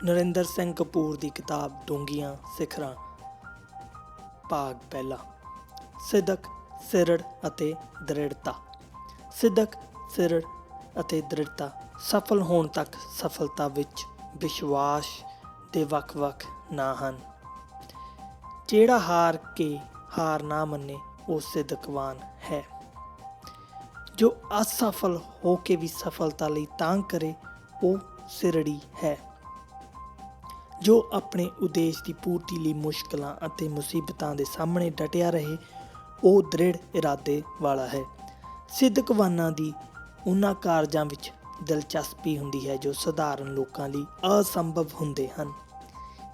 ਨਰਿੰਦਰ ਸਿੰਘ ਕਪੂਰ ਦੀ ਕਿਤਾਬ ਡੂੰਘੀਆਂ ਸਿਖਰਾਂ ਭਾਗ ਪਹਿਲਾ। ਸਿਦਕ, ਸਿਰੜ ਅਤੇ ਦ੍ਰਿੜਤਾ। ਸਿਦਕ, ਸਿਰੜ ਅਤੇ ਦ੍ਰਿੜਤਾ ਸਫਲ ਹੋਣ ਤੱਕ ਸਫਲਤਾ ਵਿੱਚ ਵਿਸ਼ਵਾਸ ਦੇ ਵੱਖ-ਵੱਖ ਨਾਂ ਹਨ। ਜਿਹੜਾ ਹਾਰ ਕੇ ਹਾਰ ਨਾ ਮੰਨੇ ਉਹ ਸਿਦਕਵਾਨ ਹੈ। ਜੋ ਅਸਫਲ ਹੋ ਕੇ ਵੀ ਸਫਲਤਾ ਲਈ ਤਾਂਘ ਕਰੇ ਉਹ ਸਿਰੜੀ ਹੈ। ਜੋ ਆਪਣੇ ਉਦੇਸ਼ ਦੀ ਪੂਰਤੀ ਲਈ ਮੁਸ਼ਕਲਾਂ ਅਤੇ ਮੁਸੀਬਤਾਂ ਦੇ ਸਾਹਮਣੇ ਡਟਿਆ ਰਹੇ ਉਹ ਦ੍ਰਿੜ ਇਰਾਦੇ ਵਾਲਾ ਹੈ। ਸਿਦਕਵਾਨਾਂ ਦੀ ਉਹਨਾਂ ਕਾਰਜਾਂ ਵਿੱਚ ਦਿਲਚਸਪੀ ਹੁੰਦੀ ਹੈ ਜੋ ਸਧਾਰਨ ਲੋਕਾਂ ਲਈ ਅਸੰਭਵ ਹੁੰਦੇ ਹਨ।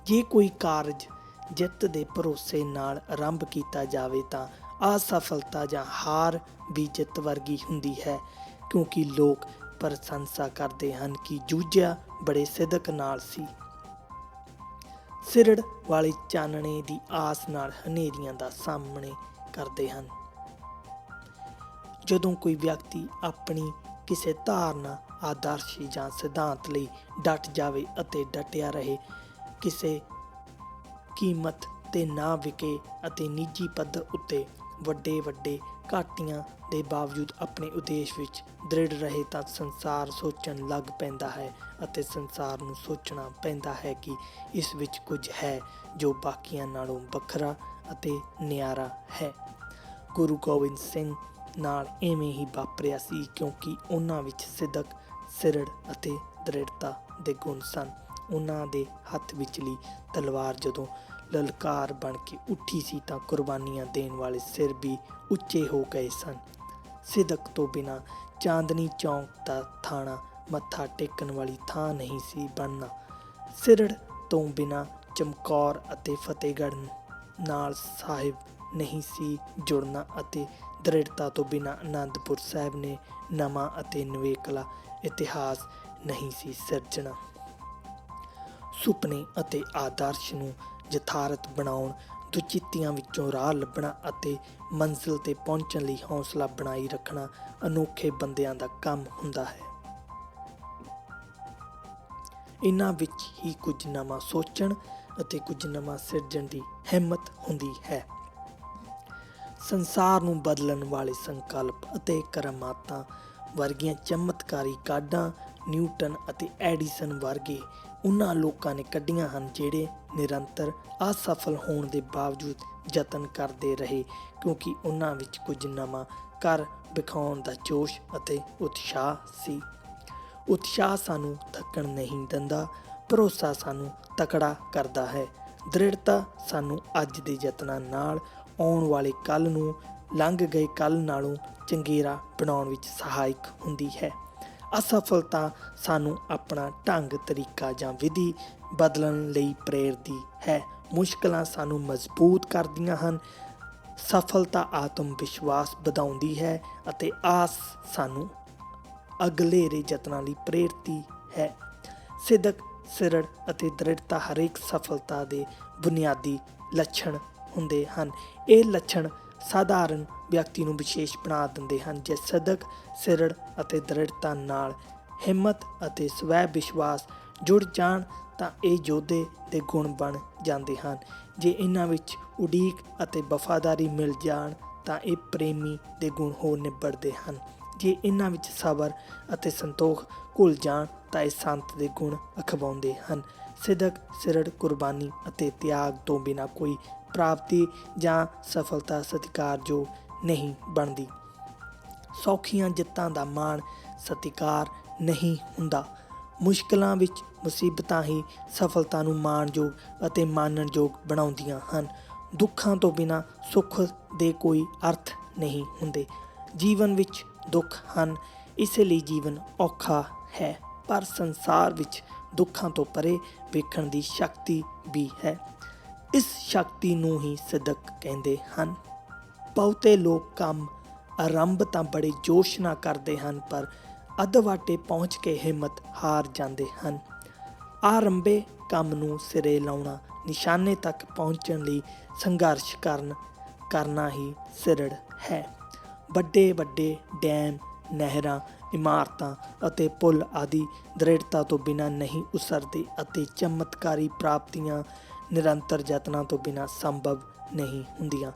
ਜੇ ਕੋਈ ਕਾਰਜ ਜਿੱਤ ਦੇ ਭਰੋਸੇ ਨਾਲ ਆਰੰਭ ਕੀਤਾ ਜਾਵੇ ਤਾਂ ਅਸਫਲਤਾ ਜਾਂ ਹਾਰ ਵੀ ਜਿੱਤ ਵਰਗੀ ਹੁੰਦੀ ਹੈ, ਕਿਉਂਕਿ ਲੋਕ ਪ੍ਰਸ਼ੰਸਾ ਕਰਦੇ ਹਨ ਕਿ ਜੂਝਿਆ ਬੜੇ ਸਿਦਕ ਨਾਲ ਸੀ। ਸਿਰੜ ਵਾਲੇ ਚਾਨਣੇ ਦੀ ਆਸ ਨਾਲ ਹਨੇਰੀਆਂ ਦਾ ਸਾਹਮਣੇ ਕਰਦੇ ਹਨ। ਜਦੋਂ ਕੋਈ ਵਿਅਕਤੀ ਆਪਣੀ ਕਿਸੇ ਧਾਰਨਾ, ਆਦਰਸ਼ ਜਾਂ ਸਿਧਾਂਤ ਲਈ ਡਟ ਜਾਵੇ ਅਤੇ ਡਟਿਆ ਰਹੇ, ਕਿਸੇ ਕੀਮਤ ਤੇ ਨਾ ਵਿਕੇ ਅਤੇ ਨਿੱਜੀ ਪੱਧਰ ਉੱਤੇ ਵੱਡੇ ਘਾਟਿਆਂ ਦੇ ਬਾਵਜੂਦ ਆਪਣੇ ਉਦੇਸ਼ ਵਿੱਚ ਦ੍ਰਿੜ ਰਹੇ ਤਾਂ ਸੰਸਾਰ ਸੋਚਣ ਲੱਗ ਪੈਂਦਾ ਹੈ ਅਤੇ ਸੰਸਾਰ ਨੂੰ ਸੋਚਣਾ ਪੈਂਦਾ ਹੈ ਕਿ ਇਸ ਵਿੱਚ ਕੁਝ ਹੈ ਜੋ ਬਾਕੀਆਂ ਨਾਲੋਂ ਵੱਖਰਾ ਅਤੇ ਨਿਆਰਾ ਹੈ। ਗੁਰੂ ਗੋਬਿੰਦ ਸਿੰਘ ਨਾਲ ਇਵੇਂ ਹੀ ਵਾਪਰਿਆ ਸੀ, ਕਿਉਂਕਿ ਉਹਨਾਂ ਵਿੱਚ ਸਿਦਕ, ਸਿਰੜ ਅਤੇ ਦ੍ਰਿੜਤਾ ਦੇ ਗੁਣ ਸਨ। ਉਹਨਾਂ ਦੇ ਹੱਥ ਵਿਚਲੀ ਤਲਵਾਰ ਜਦੋਂ ਲਲਕਾਰ ਬਣ ਕੇ ਉੱਠੀ ਸੀ ਤਾਂ ਕੁਰਬਾਨੀਆਂ ਦੇਣ ਵਾਲੇ ਸਿਰ ਵੀ ਉੱਚੇ ਹੋ ਗਏ ਸਨ। ਸਿਦਕ ਤੋਂ ਬਿਨਾਂ ਚਾਂਦਨੀ ਚੌਂਕ ਦਾ ਥਾਣਾ ਮੱਥਾ ਟੇਕਣ ਵਾਲੀ ਥਾਂ ਨਹੀਂ ਸੀ ਬਣਨਾ। ਸਿਰੜ ਤੋਂ ਬਿਨਾਂ ਚਮਕੌਰ ਅਤੇ ਫਤਿਹਗੜ੍ਹ ਨਾਲ ਸਾਹਿਬ ਨਹੀਂ ਸੀ ਜੁੜਨਾ ਅਤੇ ਦ੍ਰਿੜਤਾ ਤੋਂ ਬਿਨਾਂ ਅਨੰਦਪੁਰ ਸਾਹਿਬ ਨੇ ਨਵਾਂ ਅਤੇ ਨਿਵੇਕਲਾ ਇਤਿਹਾਸ ਨਹੀਂ ਸੀ ਸਿਰਜਣਾ। ਸੁਪਨੇ ਅਤੇ ਆਦਰਸ਼ ਨੂੰ ਯਥਾਰਥ ਬਣਾਉਣ, ਦੁਚਿੱਤੀਆਂ ਵਿੱਚੋਂ ਰਾਹ ਲੱਭਣਾ ਅਤੇ ਮੰਜ਼ਿਲ 'ਤੇ ਪਹੁੰਚਣ ਲਈ ਹੌਸਲਾ ਬਣਾਈ ਰੱਖਣਾ ਅਨੋਖੇ ਬੰਦਿਆਂ ਦਾ ਕੰਮ ਹੁੰਦਾ ਹੈ। ਇਹਨਾਂ ਵਿੱਚ ਹੀ ਕੁਝ ਨਵਾਂ ਸੋਚਣ ਅਤੇ ਕੁਝ ਨਵਾਂ ਸਿਰਜਣ ਦੀ ਹਿੰਮਤ ਹੁੰਦੀ ਹੈ। ਸੰਸਾਰ ਨੂੰ ਬਦਲਣ ਵਾਲੇ ਸੰਕਲਪ ਅਤੇ ਕਰਾਮਾਤਾਂ ਵਰਗੀਆਂ ਚਮਤਕਾਰੀ ਕਾਢਾਂ ਨਿਊਟਨ ਅਤੇ ਐਡੀਸਨ ਵਰਗੇ ਉਹਨਾਂ ਲੋਕਾਂ ਨੇ ਕੱਢੀਆਂ ਹਨ ਜਿਹੜੇ ਨਿਰੰਤਰ ਅਸਫਲ ਹੋਣ ਦੇ ਬਾਵਜੂਦ ਯਤਨ ਕਰਦੇ ਰਹੇ, ਕਿਉਂਕਿ ਉਹਨਾਂ ਵਿੱਚ ਕੁਝ ਨਵਾਂ ਕਰ ਵਿਖਾਉਣ ਦਾ ਜੋਸ਼ ਅਤੇ ਉਤਸ਼ਾਹ ਸੀ। ਉਤਸ਼ਾਹ ਸਾਨੂੰ ਥੱਕਣ ਨਹੀਂ ਦਿੰਦਾ, ਭਰੋਸਾ ਸਾਨੂੰ ਤਕੜਾ ਕਰਦਾ ਹੈ। ਦ੍ਰਿੜਤਾ ਸਾਨੂੰ ਅੱਜ ਦੇ ਯਤਨਾਂ ਨਾਲ ਆਉਣ ਵਾਲੇ ਕੱਲ੍ਹ ਨੂੰ ਲੰਘ ਗਏ ਕੱਲ੍ਹ ਨਾਲੋਂ ਚੰਗੇਰਾ ਬਣਾਉਣ ਵਿੱਚ ਸਹਾਇਕ ਹੁੰਦੀ ਹੈ। ਅਸਫਲਤਾ ਸਾਨੂੰ ਆਪਣਾ ਢੰਗ, ਤਰੀਕਾ ਜਾਂ ਵਿਧੀ ਬਦਲਣ ਲਈ ਪ੍ਰੇਰਦੀ ਹੈ। ਮੁਸ਼ਕਲਾਂ ਸਾਨੂੰ ਮਜ਼ਬੂਤ ਕਰਦੀਆਂ ਹਨ। ਸਫਲਤਾ ਆਤਮ ਵਿਸ਼ਵਾਸ ਵਧਾਉਂਦੀ ਹੈ ਅਤੇ ਆਸ ਸਾਨੂੰ ਅਗਲੇਰੇ ਯਤਨਾਂ ਲਈ ਪ੍ਰੇਰਦੀ ਹੈ। ਸਿਦਕ, ਸਿਰੜ ਅਤੇ ਦ੍ਰਿੜਤਾ ਹਰੇਕ ਸਫਲਤਾ ਦੇ ਬੁਨਿਆਦੀ ਲੱਛਣ ਹੁੰਦੇ ਹਨ। ਇਹ ਲੱਛਣ ਸਾਧਾਰਨ ਵਿਅਕਤੀ ਨੂੰ ਵਿਸ਼ੇਸ਼ ਬਣਾ ਦਿੰਦੇ ਹਨ। ਜੇ ਸਿਦਕ, ਸਿਰੜ ਅਤੇ ਦ੍ਰਿੜਤਾ ਨਾਲ ਹਿੰਮਤ ਅਤੇ ਸਵੈ ਵਿਸ਼ਵਾਸ ਜੁੜ ਜਾਣ ਤਾਂ ਇਹ ਯੋਧੇ ਦੇ ਗੁਣ ਬਣ ਜਾਂਦੇ ਹਨ। ਜੇ ਇਹਨਾਂ ਵਿੱਚ ਉਡੀਕ ਅਤੇ ਵਫਾਦਾਰੀ ਮਿਲ ਜਾਣ ਤਾਂ ਇਹ ਪ੍ਰੇਮੀ ਦੇ ਗੁਣ ਹੋ ਨਿਬੜਦੇ ਹਨ। ਜੇ ਇਹਨਾਂ ਵਿੱਚ ਸਬਰ ਅਤੇ ਸੰਤੋਖ ਘੁਲ ਜਾਣ ਤਾਂ ਇਹ ਸੰਤ ਦੇ ਗੁਣ ਅਖਵਾਉਂਦੇ ਹਨ। ਸਿਦਕ, ਸਿਰੜ, ਕੁਰਬਾਨੀ ਅਤੇ ਤਿਆਗ ਤੋਂ ਬਿਨਾਂ ਕੋਈ ਪ੍ਰਾਪਤੀ ਜਾਂ ਸਫਲਤਾ ਸਤਿਕਾਰਯੋਗ ਨਹੀਂ ਬਣਦੀ। ਸੌਖੀਆਂ ਜਿੱਤਾਂ ਦਾ ਮਾਣ ਸਤਿਕਾਰ ਨਹੀਂ ਹੁੰਦਾ। ਮੁਸ਼ਕਲਾਂ ਵਿੱਚ ਮੁਸੀਬਤਾਂ ਹੀ ਸਫਲਤਾ ਨੂੰ ਮਾਣਯੋਗ ਅਤੇ ਮਾਣਨਯੋਗ ਬਣਾਉਂਦੀਆਂ ਹਨ। ਦੁੱਖਾਂ ਤੋਂ ਬਿਨਾਂ ਸੁੱਖ ਦੇ ਕੋਈ ਅਰਥ ਨਹੀਂ ਹੁੰਦੇ। ਜੀਵਨ ਵਿੱਚ ਦੁੱਖ ਹਨ, ਇਸੇ ਲਈ ਜੀਵਨ ਔਖਾ ਹੈ, ਪਰ ਸੰਸਾਰ ਵਿੱਚ ਦੁੱਖਾਂ ਤੋਂ ਪਰੇ ਵੇਖਣ ਦੀ ਸ਼ਕਤੀ ਵੀ ਹੈ। ਇਸ ਸ਼ਕਤੀ ਨੂੰ ਹੀ ਸਿਦਕ ਕਹਿੰਦੇ ਹਨ। ਬਹੁਤੇ ਲੋਕ ਕੰਮ ਆਰੰਭ ਤਾਂ ਬੜੇ ਜੋਸ਼ ਨਾਲ ਕਰਦੇ ਹਨ, ਪਰ ਅੱਧ-ਵਾਟੇ ਪਹੁੰਚ ਕੇ ਹਿੰਮਤ ਹਾਰ ਜਾਂਦੇ ਹਨ। ਆਰੰਭੇ ਕੰਮ ਨੂੰ ਸਿਰੇ ਲਾਉਣਾ, ਨਿਸ਼ਾਨੇ ਤੱਕ ਪਹੁੰਚਣ ਲਈ ਸੰਘਰਸ਼ ਕਰਨਾ ਹੀ ਸਿਰੜ ਹੈ। ਵੱਡੇ ਡੈਮ, ਨਹਿਰਾਂ, ਇਮਾਰਤਾਂ ਅਤੇ ਪੁਲ ਆਦਿ ਦ੍ਰਿੜਤਾ ਤੋਂ ਬਿਨਾਂ ਨਹੀਂ ਉਸਰਦੇ ਅਤੇ ਚਮਤਕਾਰੀ ਪ੍ਰਾਪਤੀਆਂ ਨਿਰੰਤਰ ਯਤਨਾਂ ਤੋਂ ਬਿਨਾਂ ਸੰਭਵ ਨਹੀਂ ਹੁੰਦੀਆਂ।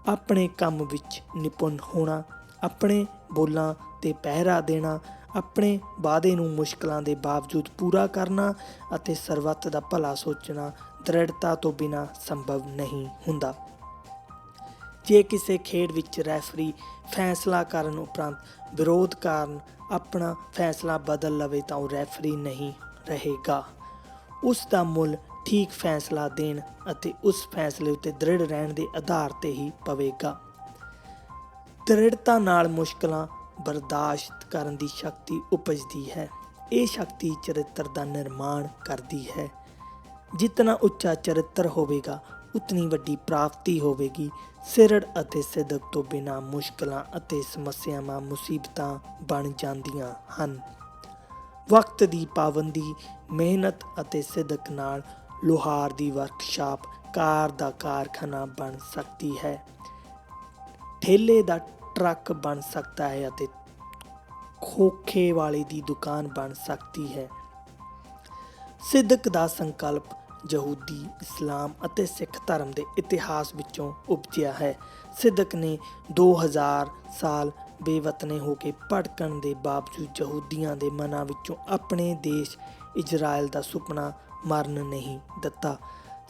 ਆਪਣੇ ਕੰਮ ਵਿੱਚ ਨਿਪੁੰਨ ਹੋਣਾ, ਆਪਣੇ ਬੋਲਾਂ 'ਤੇ ਪਹਿਰਾ ਦੇਣਾ, ਆਪਣੇ ਵਾਅਦੇ ਨੂੰ ਮੁਸ਼ਕਲਾਂ ਦੇ ਬਾਵਜੂਦ ਪੂਰਾ ਕਰਨਾ ਅਤੇ ਸਰਬੱਤ ਦਾ ਭਲਾ ਸੋਚਣਾ ਦ੍ਰਿੜਤਾ ਤੋਂ ਬਿਨਾਂ ਸੰਭਵ ਨਹੀਂ ਹੁੰਦਾ। ਜੇ ਕਿਸੇ ਖੇਡ ਵਿੱਚ ਰੈਫਰੀ ਫੈਸਲਾ ਕਰਨ ਉਪਰੰਤ ਵਿਰੋਧ ਕਾਰਨ ਆਪਣਾ ਫੈਸਲਾ ਬਦਲ ਲਵੇ ਤਾਂ ਉਹ ਰੈਫਰੀ ਨਹੀਂ ਰਹੇਗਾ। ਉਸ ਦਾ ਮੁੱਲ ਠੀਕ ਫੈਸਲਾ ਦੇਣ ਅਤੇ ਉਸ ਫੈਸਲੇ ਉੱਤੇ ਦ੍ਰਿੜ ਰਹਿਣ ਦੇ ਆਧਾਰ 'ਤੇ ਹੀ ਪਵੇਗਾ। ਦ੍ਰਿੜਤਾ ਨਾਲ ਮੁਸ਼ਕਲਾਂ ਬਰਦਾਸ਼ਤ ਕਰਨ ਦੀ ਸ਼ਕਤੀ ਉਪਜਦੀ ਹੈ। ਇਹ ਸ਼ਕਤੀ ਚਰਿੱਤਰ ਦਾ ਨਿਰਮਾਣ ਕਰਦੀ ਹੈ। ਜਿਤਨਾ ਉੱਚਾ ਚਰਿੱਤਰ ਹੋਵੇਗਾ ਉਤਨੀ ਵੱਡੀ ਪ੍ਰਾਪਤੀ ਹੋਵੇਗੀ। ਸਿਰੜ ਅਤੇ ਸਿਦਕ ਤੋਂ ਬਿਨਾਂ ਮੁਸ਼ਕਲਾਂ ਅਤੇ ਸਮੱਸਿਆਵਾਂ ਮੁਸੀਬਤਾਂ ਬਣ ਜਾਂਦੀਆਂ ਹਨ। ਵਕਤ ਦੀ ਪਾਬੰਦੀ, ਮਿਹਨਤ ਅਤੇ ਸਿਦਕ ਨਾਲ ਲੋਹਾਰ ਦੀ ਵਰਕਸ਼ਾਪ ਕਾਰ ਦਾ ਕਾਰਖਾਨਾ ਬਣ ਸਕਦੀ ਹੈ, ਠੇਲੇ ਦਾ ਟਰੱਕ ਬਣ ਸਕਦਾ ਹੈ ਅਤੇ ਖੋਖੇ ਵਾਲੇ ਦੀ ਦੁਕਾਨ ਬਣ ਸਕਦੀ ਹੈ। ਸਿਦਕ ਦਾ ਸੰਕਲਪ ਯਹੂਦੀ, ਇਸਲਾਮ ਅਤੇ ਸਿੱਖ ਧਰਮ ਦੇ ਇਤਿਹਾਸ ਵਿੱਚੋਂ ਉਪਜਿਆ ਹੈ। ਸਿਦਕ ਨੇ 2000 ਸਾਲ ਬੇਵਤਨੇ ਹੋ ਕੇ ਭਟਕਣ ਦੇ ਬਾਵਜੂਦ ਯਹੂਦੀਆਂ ਦੇ ਮਨਾਂ ਵਿੱਚੋਂ ਆਪਣੇ ਦੇਸ਼ ਇਜ਼ਰਾਈਲ ਦਾ ਸੁਪਨਾ ਮਰਨ ਨਹੀਂ ਦਿੱਤਾ।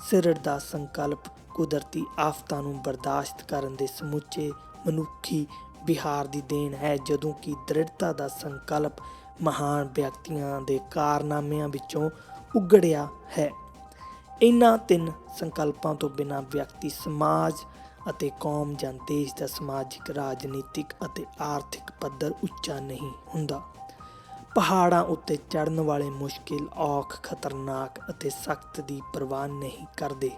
ਸਿਰੜ ਦਾ ਸੰਕਲਪ ਕੁਦਰਤੀ ਆਫਤਾਂ ਨੂੰ ਬਰਦਾਸ਼ਤ ਕਰਨ ਦੇ ਸਮੁੱਚੇ ਮਨੁੱਖੀ ਵਿਹਾਰ ਦੀ ਦੇਣ ਹੈ, ਜਦੋਂ ਕਿ ਦ੍ਰਿੜਤਾ ਦਾ ਸੰਕਲਪ ਮਹਾਨ ਵਿਅਕਤੀਆਂ ਦੇ ਕਾਰਨਾਮਿਆਂ ਵਿੱਚੋਂ ਉਗੜਿਆ ਹੈ। ਇਹਨਾਂ ਤਿੰਨ ਸੰਕਲਪਾਂ ਤੋਂ ਬਿਨਾਂ ਵਿਅਕਤੀ, ਸਮਾਜ ਅਤੇ ਕੌਮ ਜਾਂ ਦੇਸ਼ ਦਾ ਸਮਾਜਿਕ, ਰਾਜਨੀਤਿਕ ਅਤੇ ਆਰਥਿਕ ਪੱਧਰ ਉੱਚਾ ਨਹੀਂ ਹੁੰਦਾ। ਪਹਾੜਾਂ ਉੱਤੇ ਚੜ੍ਹਨ ਵਾਲੇ ਮੁਸ਼ਕਿਲ, ਔਖ, ਖਤਰਨਾਕ ਅਤੇ ਸਖਤ ਦੀ ਪਰਵਾਹ ਨਹੀਂ ਕਰਦੇ।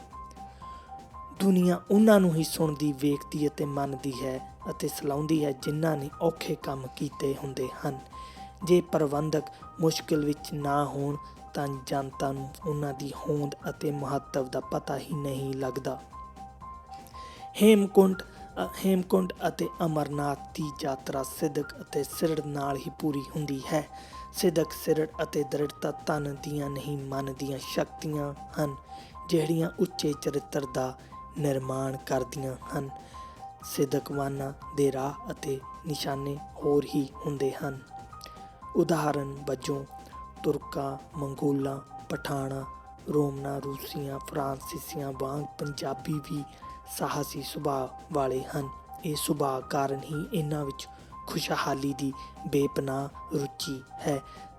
ਦੁਨੀਆ ਉਹਨਾਂ ਨੂੰ ਹੀ ਸੁਣਦੀ, ਵੇਖਦੀ ਅਤੇ ਮੰਨਦੀ ਹੈ ਅਤੇ ਸਲਾਹੁੰਦੀ ਹੈ ਜਿਨ੍ਹਾਂ ਨੇ ਔਖੇ ਕੰਮ ਕੀਤੇ ਹੁੰਦੇ ਹਨ। ਜੇ ਪ੍ਰਬੰਧਕ ਮੁਸ਼ਕਿਲ ਵਿੱਚ ਨਾ ਹੋਣ ਤਾਂ ਜਨਤਾ ਨੂੰ ਉਹਨਾਂ ਦੀ ਹੋਂਦ ਅਤੇ ਮਹੱਤਵ ਦਾ ਪਤਾ ਹੀ ਨਹੀਂ ਲੱਗਦਾ। ਹੇਮਕੁੰਟ ਅਤੇ ਅਮਰਨਾਥ ਦੀ ਯਾਤਰਾ ਸਿਦਕ ਅਤੇ ਸਿਰੜ ਨਾਲ ਹੀ ਪੂਰੀ ਹੁੰਦੀ ਹੈ। ਸਿਦਕ, ਸਿਰੜ ਅਤੇ ਦ੍ਰਿੜਤਾ ਤਨ ਦੀਆਂ ਨਹੀਂ, ਮਨ ਦੀਆਂ ਸ਼ਕਤੀਆਂ ਹਨ ਜਿਹੜੀਆਂ ਉੱਚੇ ਚਰਿੱਤਰ ਦਾ ਨਿਰਮਾਣ ਕਰਦੀਆਂ ਹਨ। ਸਿਦਕਵਾਨਾਂ ਦੇ ਰਾਹ ਅਤੇ ਨਿਸ਼ਾਨੇ ਹੋਰ ਹੀ ਹੁੰਦੇ ਹਨ। ਉਦਾਹਰਨ ਵਜੋਂ ਤੁਰਕਾਂ, ਮੰਗੋਲਾਂ, ਪਠਾਨਾਂ, ਰੋਮਨਾਂ, ਰੂਸੀਆਂ, ਫਰਾਂਸੀਸੀਆਂ ਵਾਂਗ ਪੰਜਾਬੀ ਵੀ ਸਾਹਸੀ ਸੁਭਾਅ ਵਾਲੇ ਹਨ। ਇਹ ਸੁਭਾਅ ਕਾਰਨ ਹੀ ਇਹਨਾਂ ਵਿੱਚ ਖੁਸ਼ਹਾਲੀ ਦੀ ਬੇਪਨਾਹ ਰੁਚੀ ਹੈ,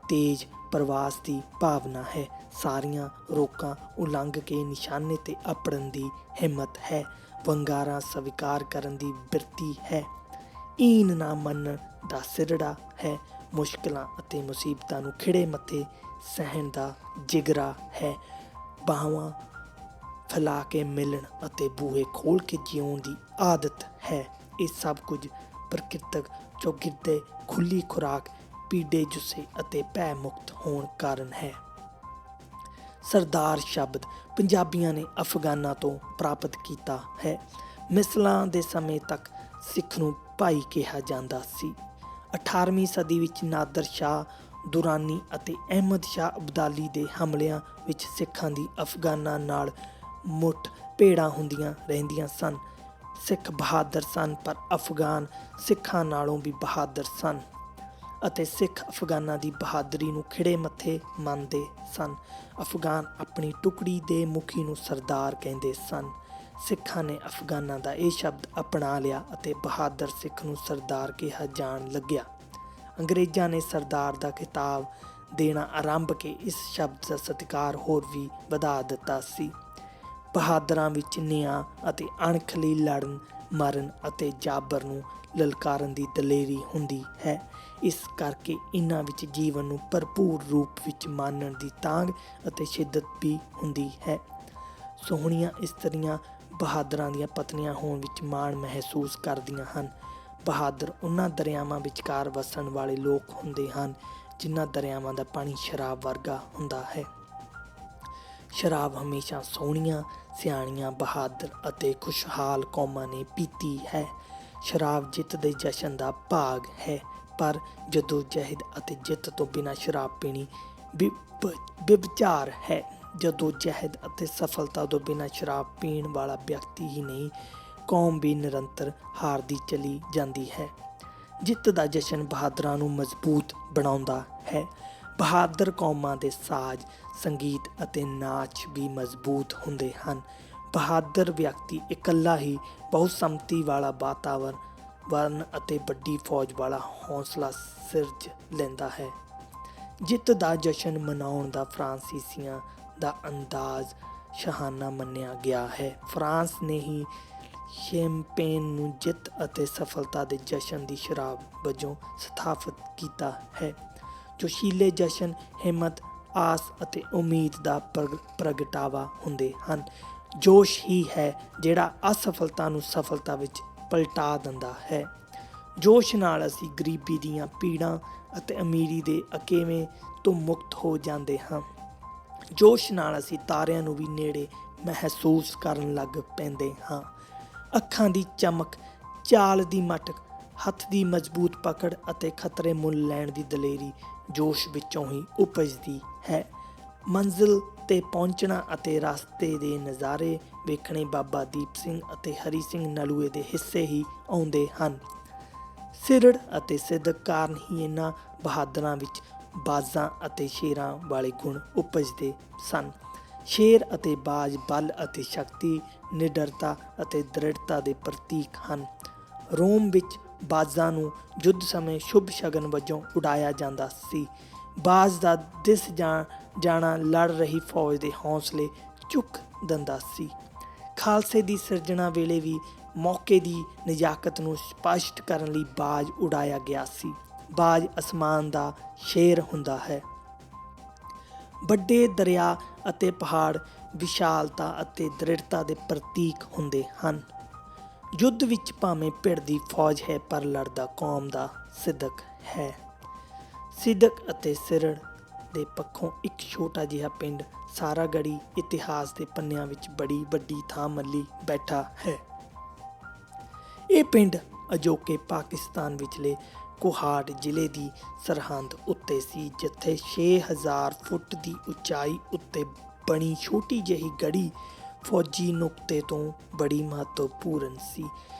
ਤੇਜ਼ ਪ੍ਰਵਾਸ ਦੀ ਭਾਵਨਾ ਹੈ, ਸਾਰੀਆਂ ਰੋਕਾਂ ਉਲੰਘ ਕੇ ਨਿਸ਼ਾਨੇ 'ਤੇ ਅੱਪੜਨ ਦੀ ਹਿੰਮਤ ਹੈ, ਵੰਗਾਰਾਂ ਸਵੀਕਾਰ ਕਰਨ ਦੀ ਬਿਰਤੀ ਹੈ, ਈਨ ਨਾ ਮੰਨਣ ਦਾ ਸਿਰੜਾ ਹੈ, ਮੁਸ਼ਕਲਾਂ ਅਤੇ ਮੁਸੀਬਤਾਂ ਨੂੰ ਖਿੜੇ ਮੱਥੇ ਸਹਿਣ ਦਾ ਜਿਗਰਾ ਹੈ, ਬਾਹਾਂ ਫੈਲਾ ਕੇ ਮਿਲਣ ਅਤੇ ਬੂਹੇ ਖੋਲ੍ਹ ਕੇ ਜਿਉਣ ਦੀ ਆਦਤ ਹੈ। ਇਹ ਸਭ ਕੁਝ ਪ੍ਰਕਿਰਤਕ ਚੌਗਿਰਦੇ, ਖੁੱਲ੍ਹੀ ਖੁਰਾਕ, ਪੀੜੇ ਜੁੱਸੇ ਅਤੇ ਭੈ ਮੁਕਤ ਹੋਣ ਕਾਰਨ ਹੈ। ਸਰਦਾਰ ਸ਼ਬਦ ਪੰਜਾਬੀਆਂ ਨੇ ਅਫਗਾਨਾਂ ਤੋਂ ਪ੍ਰਾਪਤ ਕੀਤਾ ਹੈ। ਮਿਸਲਾਂ ਦੇ ਸਮੇਂ ਤੱਕ ਸਿੱਖ ਨੂੰ ਭਾਈ ਕਿਹਾ ਜਾਂਦਾ ਸੀ। 18ਵੀਂ ਸਦੀ ਵਿੱਚ ਨਾਦਰ ਸ਼ਾਹ ਦੁਰਾਨੀ ਅਤੇ ਅਹਿਮਦ ਸ਼ਾਹ ਅਬਦਾਲੀ ਦੇ ਹਮਲਿਆਂ ਵਿੱਚ ਸਿੱਖਾਂ ਦੀ ਅਫਗਾਨਾਂ ਨਾਲ ਮੁੱਠ ਭੇੜਾਂ ਹੁੰਦੀਆਂ ਰਹਿੰਦੀਆਂ ਸਨ। ਸਿੱਖ ਬਹਾਦਰ ਸਨ, ਪਰ ਅਫਗਾਨ ਸਿੱਖਾਂ ਨਾਲੋਂ ਵੀ ਬਹਾਦਰ ਸਨ ਅਤੇ ਸਿੱਖ ਅਫਗਾਨਾਂ ਦੀ ਬਹਾਦਰੀ ਨੂੰ ਖਿੜੇ ਮੱਥੇ ਮੰਨਦੇ ਸਨ। ਅਫਗਾਨ ਆਪਣੀ ਟੁਕੜੀ ਦੇ ਮੁਖੀ ਨੂੰ ਸਰਦਾਰ ਕਹਿੰਦੇ ਸਨ। ਸਿੱਖਾਂ ਨੇ ਅਫਗਾਨਾਂ ਦਾ ਇਹ ਸ਼ਬਦ ਅਪਣਾ ਲਿਆ ਅਤੇ ਬਹਾਦਰ ਸਿੱਖ ਨੂੰ ਸਰਦਾਰ ਕਿਹਾ ਜਾਣ ਲੱਗਿਆ। ਅੰਗਰੇਜ਼ਾਂ ਨੇ ਸਰਦਾਰ ਦਾ ਖਿਤਾਬ ਦੇਣਾ ਆਰੰਭ ਕੇ ਇਸ ਸ਼ਬਦ ਦਾ ਸਤਿਕਾਰ ਹੋਰ ਵੀ ਵਧਾ ਦਿੱਤਾ ਸੀ। ਬਹਾਦਰਾਂ ਵਿੱਚ ਨਿਆਂ ਅਤੇ ਅਣਖ ਲਈ ਲੜਨ, ਮਰਨ ਅਤੇ ਜਾਬਰ ਨੂੰ ਲਲਕਾਰਨ ਦੀ ਦਲੇਰੀ ਹੁੰਦੀ ਹੈ। ਇਸ ਕਰਕੇ ਇਹਨਾਂ ਵਿੱਚ ਜੀਵਨ ਨੂੰ ਭਰਪੂਰ ਰੂਪ ਵਿੱਚ ਮਾਨਣ ਦੀ ਤਾਂਘ ਅਤੇ ਸ਼ਿੱਦਤ ਵੀ ਹੁੰਦੀ ਹੈ। ਸੋਹਣੀਆਂ ਇਸਤਰੀਆਂ ਬਹਾਦਰਾਂ ਦੀਆਂ ਪਤਨੀਆਂ ਹੋਣ ਵਿੱਚ ਮਾਣ ਮਹਿਸੂਸ ਕਰਦੀਆਂ ਹਨ। ਬਹਾਦਰ ਉਹਨਾਂ ਦਰਿਆਵਾਂ ਵਿਚਕਾਰ ਵਸਣ ਵਾਲੇ ਲੋਕ ਹੁੰਦੇ ਹਨ ਜਿਨ੍ਹਾਂ ਦਰਿਆਵਾਂ ਦਾ ਪਾਣੀ ਸ਼ਰਾਬ ਵਰਗਾ ਹੁੰਦਾ ਹੈ। ਸ਼ਰਾਬ ਹਮੇਸ਼ਾ ਸੋਹਣੀਆਂ, ਸਿਆਣੀਆਂ, ਬਹਾਦਰ ਅਤੇ ਖੁਸ਼ਹਾਲ ਕੌਮਾਂ ਨੇ ਪੀਤੀ ਹੈ। ਸ਼ਰਾਬ ਜਿੱਤ ਦੇ ਜਸ਼ਨ ਦਾ ਭਾਗ ਹੈ, ਪਰ ਜਦੋਜਹਿਦ ਅਤੇ ਜਿੱਤ ਤੋਂ ਬਿਨਾਂ ਸ਼ਰਾਬ ਪੀਣੀ ਵਿਭਚਾਰ ਹੈ। ਜਦੋਜਹਿਦ ਅਤੇ ਸਫਲਤਾ ਤੋਂ ਬਿਨਾਂ ਸ਼ਰਾਬ ਪੀਣ ਵਾਲਾ ਵਿਅਕਤੀ ਹੀ ਨਹੀਂ, ਕੌਮ ਵੀ ਨਿਰੰਤਰ ਹਾਰਦੀ ਚਲੀ ਜਾਂਦੀ ਹੈ। ਜਿੱਤ ਦਾ ਜਸ਼ਨ ਬਹਾਦਰਾਂ ਨੂੰ ਮਜ਼ਬੂਤ ਬਣਾਉਂਦਾ ਹੈ। ਬਹਾਦਰ ਕੌਮਾਂ ਦੇ ਸਾਜ਼, ਸੰਗੀਤ ਅਤੇ ਨਾਚ ਵੀ ਮਜ਼ਬੂਤ ਹੁੰਦੇ ਹਨ। ਬਹਾਦਰ ਵਿਅਕਤੀ ਇਕੱਲਾ ਹੀ ਬਹੁਸੰਮਤੀ ਵਾਲਾ ਵਾਤਾਵਰਨ ਅਤੇ ਵੱਡੀ ਫੌਜ ਵਾਲਾ ਹੌਸਲਾ ਸਿਰਜ ਲੈਂਦਾ ਹੈ। ਜਿੱਤ ਦਾ ਜਸ਼ਨ ਮਨਾਉਣ ਦਾ ਫਰਾਂਸੀਸੀਆਂ ਦਾ ਅੰਦਾਜ਼ ਸ਼ਾਹਾਨਾ ਮੰਨਿਆ ਗਿਆ ਹੈ। ਫਰਾਂਸ ਨੇ ਹੀ ਸ਼ੈਂਪੇਨ ਨੂੰ ਜਿੱਤ ਅਤੇ ਸਫਲਤਾ ਦੇ ਜਸ਼ਨ ਦੀ ਸ਼ਰਾਬ ਵਜੋਂ ਸਥਾਪਿਤ ਕੀਤਾ ਹੈ। ਜੋਸ਼ੀਲੇ ਜਸ਼ਨ ਹਿੰਮਤ, ਆਸ ਅਤੇ ਉਮੀਦ ਦਾ ਪ੍ਰਗਟਾਵਾ ਹੁੰਦੇ ਹਨ। ਜੋਸ਼ ਹੀ ਹੈ ਜਿਹੜਾ ਅਸਫਲਤਾ ਨੂੰ ਸਫਲਤਾ ਵਿੱਚ ਪਲਟਾ ਦਿੰਦਾ ਹੈ। ਜੋਸ਼ ਨਾਲ ਅਸੀਂ ਗਰੀਬੀ ਦੀਆਂ ਪੀੜਾਂ ਅਤੇ ਅਮੀਰੀ ਦੇ ਅਕੇਵੇਂ ਤੋਂ ਮੁਕਤ ਹੋ ਜਾਂਦੇ ਹਾਂ। ਜੋਸ਼ ਨਾਲ ਅਸੀਂ ਤਾਰਿਆਂ ਨੂੰ ਵੀ ਨੇੜੇ ਮਹਿਸੂਸ ਕਰਨ ਲੱਗ ਪੈਂਦੇ ਹਾਂ। ਅੱਖਾਂ ਦੀ ਚਮਕ, ਚਾਲ ਦੀ ਮਟਕ, ਹੱਥ ਦੀ ਮਜ਼ਬੂਤ ਪਕੜ ਅਤੇ ਖਤਰੇ ਮੁੱਲ ਲੈਣ ਦੀ ਦਲੇਰੀ ਜੋਸ਼ ਵਿੱਚੋਂ ਹੀ ਉਪਜਦੀ ਹੈ। ਮੰਜ਼ਿਲ 'ਤੇ ਪਹੁੰਚਣਾ ਅਤੇ ਰਸਤੇ ਦੇ ਨਜ਼ਾਰੇ ਵੇਖਣੇ ਬਾਬਾ ਦੀਪ ਸਿੰਘ ਅਤੇ ਹਰੀ ਸਿੰਘ ਨਲੂਏ ਦੇ ਹਿੱਸੇ ਹੀ ਆਉਂਦੇ ਹਨ। ਸਿਰੜ ਅਤੇ ਸਿਦਕ ਕਾਰਨ ਹੀ ਇਹਨਾਂ ਬਹਾਦਰਾਂ ਵਿੱਚ ਬਾਜ਼ਾਂ ਅਤੇ ਸ਼ੇਰਾਂ ਵਾਲੇ ਗੁਣ ਉਪਜਦੇ ਸਨ। ਸ਼ੇਰ ਅਤੇ ਬਾਜ਼ ਬਲ ਅਤੇ ਸ਼ਕਤੀ, ਨਿਡਰਤਾ ਅਤੇ ਦ੍ਰਿੜਤਾ ਦੇ ਪ੍ਰਤੀਕ ਹਨ। ਰੋਮ ਵਿੱਚ ਬਾਜ਼ਾਂ ਨੂੰ ਯੁੱਧ ਸਮੇਂ ਸ਼ੁਭ ਸ਼ਗਨ ਵਜੋਂ ਉਡਾਇਆ ਜਾਂਦਾ ਸੀ। ਬਾਜ਼ ਦਾ ਦਿਸ ਜਾਣਾ ਲੜ ਰਹੀ ਫੌਜ ਦੇ ਹੌਸਲੇ ਚੁੱਕ ਦਿੰਦਾ ਸੀ। ਖਾਲਸੇ ਦੀ ਸਿਰਜਣਾ ਵੇਲੇ ਵੀ ਮੌਕੇ ਦੀ ਨਜ਼ਾਕਤ ਨੂੰ ਸਪਸ਼ਟ ਕਰਨ ਲਈ ਬਾਜ਼ ਉਡਾਇਆ ਗਿਆ ਸੀ। ਬਾਜ਼ ਅਸਮਾਨ ਦਾ ਸ਼ੇਰ ਹੁੰਦਾ ਹੈ। ਵੱਡੇ ਦਰਿਆ ਅਤੇ ਪਹਾੜ ਵਿਸ਼ਾਲਤਾ ਅਤੇ ਦ੍ਰਿੜਤਾ ਦੇ ਪ੍ਰਤੀਕ ਹੁੰਦੇ ਹਨ। ਯੁੱਧ ਵਿੱਚ ਭਾਵੇਂ ਭਿੜਦੀ ਫੌਜ ਹੈ, ਪਰ ਲੜਦਾ ਕੌਮ ਦਾ ਸਿਦਕ ਹੈ। ਸਿਦਕ ਅਤੇ ਸਿਰੜ ਦੇ ਪੱਖੋਂ ਇੱਕ ਛੋਟਾ ਜਿਹਾ ਪਿੰਡ ਸਾਰਾਗੜ੍ਹੀ ਇਤਿਹਾਸ ਦੇ ਪੰਨਿਆਂ ਵਿੱਚ ਬੜੀ ਵੱਡੀ ਥਾਂ ਮੱਲੀ ਬੈਠਾ ਹੈ। ਇਹ ਪਿੰਡ ਅਜੋਕੇ ਪਾਕਿਸਤਾਨ ਵਿਚਲੇ ਕੋਹਾਟ ਜ਼ਿਲ੍ਹੇ ਦੀ ਸਰਹੱਦ ਉੱਤੇ ਸੀ, ਜਿੱਥੇ 6000 ਫੁੱਟ ਦੀ ਉਚਾਈ ਉੱਤੇ ਬਣੀ ਛੋਟੀ ਜਿਹੀ ਗੜ੍ਹੀ ਫੌਜੀ ਨੁਕਤੇ ਤੋਂ ਬੜੀ ਮਹੱਤਵਪੂਰਨ ਸੀ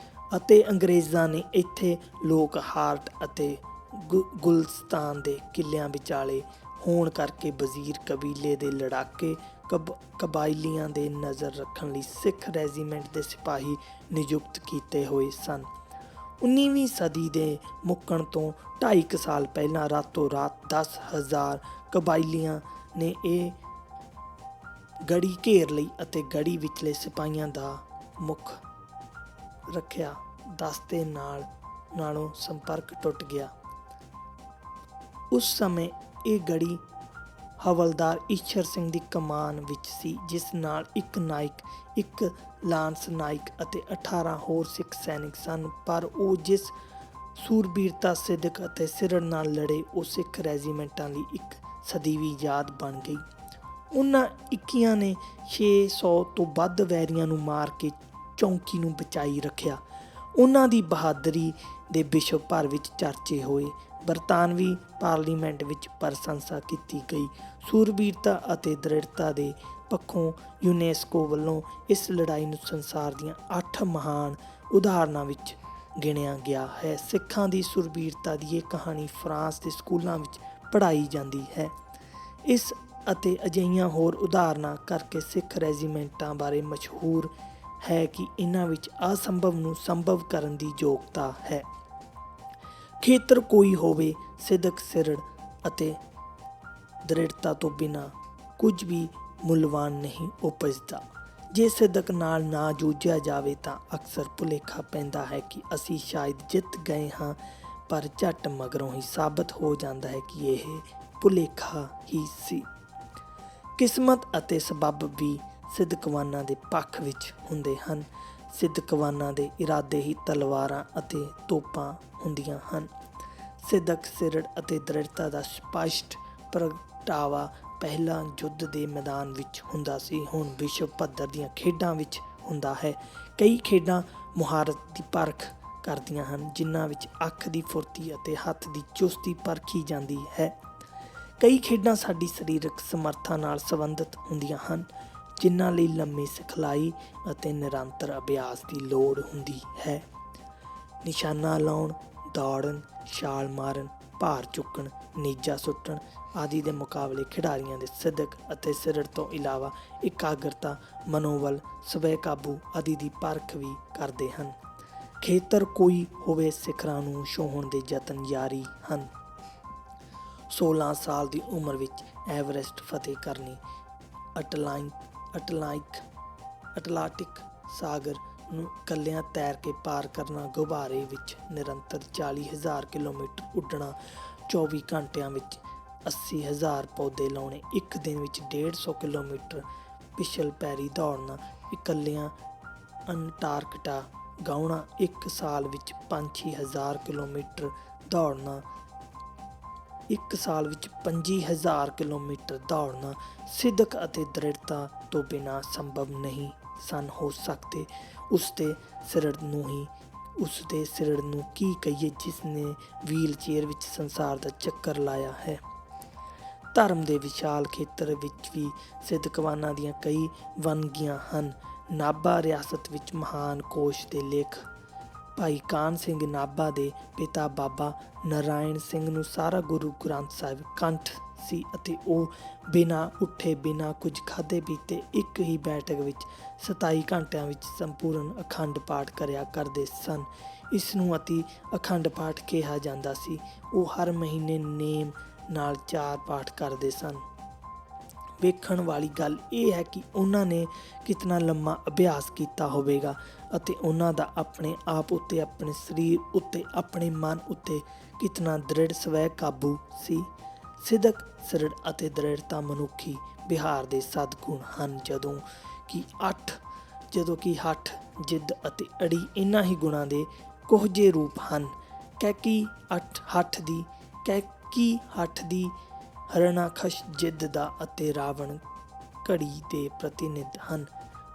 ਅਤੇ ਅੰਗਰੇਜ਼ਾਂ ਨੇ ਇੱਥੇ ਲੋਕਹਾਰਟ ਅਤੇ ਗੁਲਿਸਤਾਨ ਦੇ ਕਿਲ੍ਹਿਆਂ ਵਿਚਾਲੇ ਹੋਣ ਕਰਕੇ ਵਜ਼ੀਰ ਕਬੀਲੇ ਦੇ ਲੜਾਕੇ ਕਬਾਇਲੀਆਂ ਦੇ ਨਜ਼ਰ ਰੱਖਣ ਲਈ ਸਿੱਖ ਰੈਜੀਮੈਂਟ ਦੇ ਸਿਪਾਹੀ ਨਿਯੁਕਤ ਕੀਤੇ ਹੋਏ ਸਨ। 19ਵੀਂ ਸਦੀ ਦੇ ਮੁੱਕਣ ਤੋਂ 2.5 ਸਾਲ ਪਹਿਲਾਂ ਰਾਤੋਂ ਰਾਤ 10,000 ਕਬਾਇਲੀਆਂ ਨੇ ਇਹ ਗੜ੍ਹੀ ਘੇਰ ਲਈ ਅਤੇ ਗੜ੍ਹੀ ਵਿਚਲੇ ਸਿਪਾਹੀਆਂ ਦਾ ਮੁੱਖ ਰੱਖਿਆ। ਦਸਤੇ ਨਾਲੋਂ ਸੰਪਰਕ ਟੁੱਟ ਗਿਆ। ਉਸ ਸਮੇਂ ਇਹ ਗੜ੍ਹੀ ਹਵਲਦਾਰ ਈਸ਼ਰ ਸਿੰਘ ਦੀ ਕਮਾਨ ਵਿੱਚ ਸੀ, ਜਿਸ ਨਾਲ ਇੱਕ ਨਾਇਕ, ਇੱਕ ਲਾਂਸ ਨਾਇਕ ਅਤੇ 18 ਹੋਰ ਸਿੱਖ ਸੈਨਿਕ ਸਨ। ਪਰ ਉਹ ਜਿਸ ਸੂਰਬੀਰਤਾ ਸਿਦਕ ਅਤੇ ਸਿਰੜ ਨਾਲ ਲੜੇ, ਉਹ ਸਿੱਖ ਰੈਜੀਮੈਂਟਾਂ ਲਈ ਇੱਕ ਸਦੀਵੀ ਯਾਦ ਬਣ ਗਈ। ਉਹਨਾਂ 21 ਨੇ 600 ਤੋਂ ਵੱਧ ਵੈਰੀਆਂ ਨੂੰ ਮਾਰ ਕੇ ਚੌਂਕੀ ਨੂੰ ਬਚਾਈ ਰੱਖਿਆ। ਉਹਨਾਂ ਦੀ ਬਹਾਦਰੀ ਦੇ ਵਿਸ਼ਵ ਭਰ ਵਿੱਚ ਚਰਚੇ ਹੋਏ। ਬਰਤਾਨਵੀ ਪਾਰਲੀਮੈਂਟ ਵਿੱਚ ਪ੍ਰਸ਼ੰਸਾ ਕੀਤੀ ਗਈ। ਸੂਰਬੀਰਤਾ ਅਤੇ ਦ੍ਰਿੜਤਾ ਦੇ ਪੱਖੋਂ ਯੂਨੈਸਕੋ ਵੱਲੋਂ ਇਸ ਲੜਾਈ ਨੂੰ ਸੰਸਾਰ ਦੀਆਂ 8 ਮਹਾਨ ਉਦਾਹਰਨਾਂ ਵਿੱਚ ਗਿਣਿਆ ਗਿਆ ਹੈ। ਸਿੱਖਾਂ ਦੀ ਸੂਰਬੀਰਤਾ ਦੀ ਇਹ ਕਹਾਣੀ ਫਰਾਂਸ ਦੇ ਸਕੂਲਾਂ ਵਿੱਚ ਪੜ੍ਹਾਈ ਜਾਂਦੀ ਹੈ। ਇਸ ਅਤੇ ਅਜਿਹੀਆਂ ਹੋਰ ਉਦਾਹਰਨਾਂ ਕਰਕੇ ਸਿੱਖ ਰੈਜੀਮੈਂਟਾਂ ਬਾਰੇ ਮਸ਼ਹੂਰ ਹੈ ਕਿ ਇਹਨਾਂ ਵਿੱਚ ਅਸੰਭਵ ਨੂੰ ਸੰਭਵ ਕਰਨ ਦੀ ਯੋਗਤਾ ਹੈ। ਖੇਤਰ ਕੋਈ ਹੋਵੇ, ਸਿਦਕ, ਸਿਰੜ ਅਤੇ ਦ੍ਰਿੜਤਾ ਤੋਂ ਬਿਨਾਂ ਕੁਝ ਵੀ ਮੁੱਲਵਾਨ ਨਹੀਂ ਉਪਜਦਾ। ਜੇ ਸਿਦਕ ਨਾਲ ਨਾ ਜੂਝਿਆ ਜਾਵੇ ਤਾਂ ਅਕਸਰ ਭੁਲੇਖਾ ਪੈਂਦਾ ਹੈ ਕਿ ਅਸੀਂ ਸ਼ਾਇਦ ਜਿੱਤ ਗਏ ਹਾਂ, ਪਰ ਝੱਟ ਮਗਰੋਂ ਹੀ ਸਾਬਤ ਹੋ ਜਾਂਦਾ ਹੈ ਕਿ ਇਹ ਭੁਲੇਖਾ ਹੀ ਸੀ। ਕਿਸਮਤ ਅਤੇ ਸਬੱਬ ਵੀ ਸਿਦਕਵਾਨਾਂ ਦੇ ਪੱਖ ਵਿੱਚ ਹੁੰਦੇ ਹਨ। ਸਿਦਕਵਾਨਾਂ ਦੇ ਇਰਾਦੇ ਹੀ ਤਲਵਾਰਾਂ ਅਤੇ ਤੋਪਾਂ ਹੁੰਦੀਆਂ ਹਨ। ਸਿਦਕ, ਸਿਰੜ ਅਤੇ ਦ੍ਰਿੜਤਾ ਦਾ ਸਪਸ਼ਟ ਪ੍ਰਗਟਾਵਾ ਪਹਿਲਾਂ ਯੁੱਧ ਦੇ ਮੈਦਾਨ ਵਿੱਚ ਹੁੰਦਾ ਸੀ, ਹੁਣ ਵਿਸ਼ਵ ਪੱਧਰ ਦੀਆਂ ਖੇਡਾਂ ਵਿੱਚ ਹੁੰਦਾ ਹੈ। ਕਈ ਖੇਡਾਂ ਮੁਹਾਰਤ ਦੀ ਪਰਖ ਕਰਦੀਆਂ ਹਨ, ਜਿਨ੍ਹਾਂ ਵਿੱਚ ਅੱਖ ਦੀ ਫੁਰਤੀ ਅਤੇ ਹੱਥ ਦੀ ਚੁਸਤੀ ਪਰਖੀ ਜਾਂਦੀ ਹੈ। ਕਈ ਖੇਡਾਂ ਸਾਡੀ ਸਰੀਰਕ ਸਮਰੱਥਾ ਨਾਲ ਸੰਬੰਧਿਤ ਹੁੰਦੀਆਂ ਹਨ, ਜਿਨ੍ਹਾਂ ਲਈ ਲੰਮੀ ਸਿਖਲਾਈ ਅਤੇ ਨਿਰੰਤਰ ਅਭਿਆਸ ਦੀ ਲੋੜ ਹੁੰਦੀ ਹੈ। ਨਿਸ਼ਾਨਾ ਲਾਉਣ, ਦੌੜਨ, ਛਾਲ ਮਾਰਨ, ਭਾਰ ਚੁੱਕਣ, ਨੇਜਾ ਸੁੱਟਣ ਆਦਿ ਦੇ ਮੁਕਾਬਲੇ ਖਿਡਾਰੀਆਂ ਦੇ ਸਿਦਕ ਅਤੇ ਸਿਰੜ ਤੋਂ ਇਲਾਵਾ ਇਕਾਗਰਤਾ, ਮਨੋਬਲ, ਸਵੈ ਕਾਬੂ ਆਦਿ ਦੀ ਪਰਖ ਵੀ ਕਰਦੇ ਹਨ। ਖੇਤਰ ਕੋਈ ਹੋਵੇ, ਸਿਖਰਾਂ ਨੂੰ ਛੂਹਣ ਦੇ ਯਤਨ ਜਾਰੀ ਹਨ। 16 ਸਾਲ ਦੀ ਉਮਰ ਵਿੱਚ ਐਵਰੈਸਟ ਫਤਿਹ ਕਰਨੀ, ਅਟਲਾਂਟਿਕ ਸਾਗਰ ਨੂੰ ਇਕੱਲਿਆਂ ਤੈਰ ਕੇ ਪਾਰ ਕਰਨਾ, ਗੁਬਾਰੇ ਵਿੱਚ ਨਿਰੰਤਰ 40,000 ਕਿਲੋਮੀਟਰ ਉੱਡਣਾ, 24 ਘੰਟਿਆਂ ਵਿੱਚ 80,000 ਪੌਦੇ ਲਾਉਣੇ, ਇੱਕ ਦਿਨ ਵਿੱਚ 150 ਕਿਲੋਮੀਟਰ ਪਿਛਲ ਪੈਰੀ ਦੌੜਨਾ, ਇਕੱਲਿਆਂ ਅੰਟਾਰਕਟਿਕਾ ਗਾਉਣਾ, ਇੱਕ ਸਾਲ ਵਿੱਚ 25,000 ਕਿਲੋਮੀਟਰ ਦੌੜਨਾ, ਇੱਕ ਸਾਲ ਵਿੱਚ 25,000 ਕਿਲੋਮੀਟਰ ਦੌੜਨਾ ਸਿਦਕ ਅਤੇ ਦ੍ਰਿੜਤਾ ਤੋਂ ਬਿਨਾਂ ਸੰਭਵ ਨਹੀਂ ਸਨ ਹੋ ਸਕਦੇ। ਉਸਦੇ ਸਿਰੜ ਨੂੰ ਕੀ ਕਹੀਏ, ਜਿਸ ਨੇ ਵੀਲ ਚੇਅਰ ਵਿੱਚ ਸੰਸਾਰ ਦਾ ਚੱਕਰ ਲਾਇਆ ਹੈ। ਧਰਮ ਦੇ ਵਿਸ਼ਾਲ ਖੇਤਰ ਵਿੱਚ ਵੀ ਸਿਦਕਵਾਨਾਂ ਦੀਆਂ ਕਈ ਵੰਨਗੀਆਂ ਹਨ। ਨਾਭਾ ਰਿਆਸਤ ਵਿੱਚ ਮਹਾਨ ਕੋਸ਼ ਦੇ ਲੇਖ ਭਾਈ ਕਾਨ੍ਹ ਸਿੰਘ ਨਾਭਾ ਦੇ ਪਿਤਾ ਬਾਬਾ ਨਾਰਾਇਣ ਸਿੰਘ ਨੂੰ ਸਾਰਾ ਗੁਰੂ ਗ੍ਰੰਥ ਸਾਹਿਬ ਕੰਠ ਸੀ ਅਤੇ ਉਹ ਬਿਨਾਂ ਉੱਠੇ, ਬਿਨਾਂ ਕੁਝ ਖਾਧੇ ਪੀਤੇ ਇੱਕ ਹੀ ਬੈਠਕ ਵਿੱਚ 27 ਘੰਟਿਆਂ ਵਿੱਚ ਸੰਪੂਰਨ ਅਖੰਡ ਪਾਠ ਕਰਿਆ ਕਰਦੇ ਸਨ। ਇਸ ਨੂੰ ਅਤੀ ਅਖੰਡ ਪਾਠ ਕਿਹਾ ਜਾਂਦਾ ਸੀ। ਉਹ ਹਰ ਮਹੀਨੇ ਨੇਮ ਨਾਲ 4 ਪਾਠ ਕਰਦੇ ਸਨ। ਵੇਖਣ ਵਾਲੀ ਗੱਲ ਇਹ ਹੈ ਕਿ ਉਹਨਾਂ ਨੇ ਕਿਤਨਾ ਲੰਮਾ ਅਭਿਆਸ ਕੀਤਾ ਹੋਵੇਗਾ ਅਤੇ ਉਹਨਾਂ ਦਾ ਆਪਣੇ ਆਪ ਉੱਤੇ, ਆਪਣੇ ਸਰੀਰ ਉੱਤੇ, ਆਪਣੇ ਮਨ ਉੱਤੇ ਕਿਤਨਾ ਦ੍ਰਿੜ ਸਵੈ ਕਾਬੂ ਸੀ। ਸਿਦਕ, ਸਿਰੜ ਅਤੇ ਦ੍ਰਿੜਤਾ ਮਨੁੱਖੀ ਵਿਹਾਰ ਦੇ ਸਦਗੁਣ ਹਨ, ਜਦੋਂ ਕਿ ਹੱਠ, ਜਿੱਦ ਅਤੇ ਅੜੀ ਇਹਨਾਂ ਹੀ ਗੁਣਾਂ ਦੇ ਕੁਹਜੇ ਰੂਪ ਹਨ। ਕੈਕੀ ਹੱਠ ਦੀ, ਹਰਨਾਖਸ਼ ਜਿੱਦ ਦਾ ਅਤੇ ਰਾਵਣ ਘੜੀ ਦੇ ਪ੍ਰਤੀਨਿਧ ਹਨ।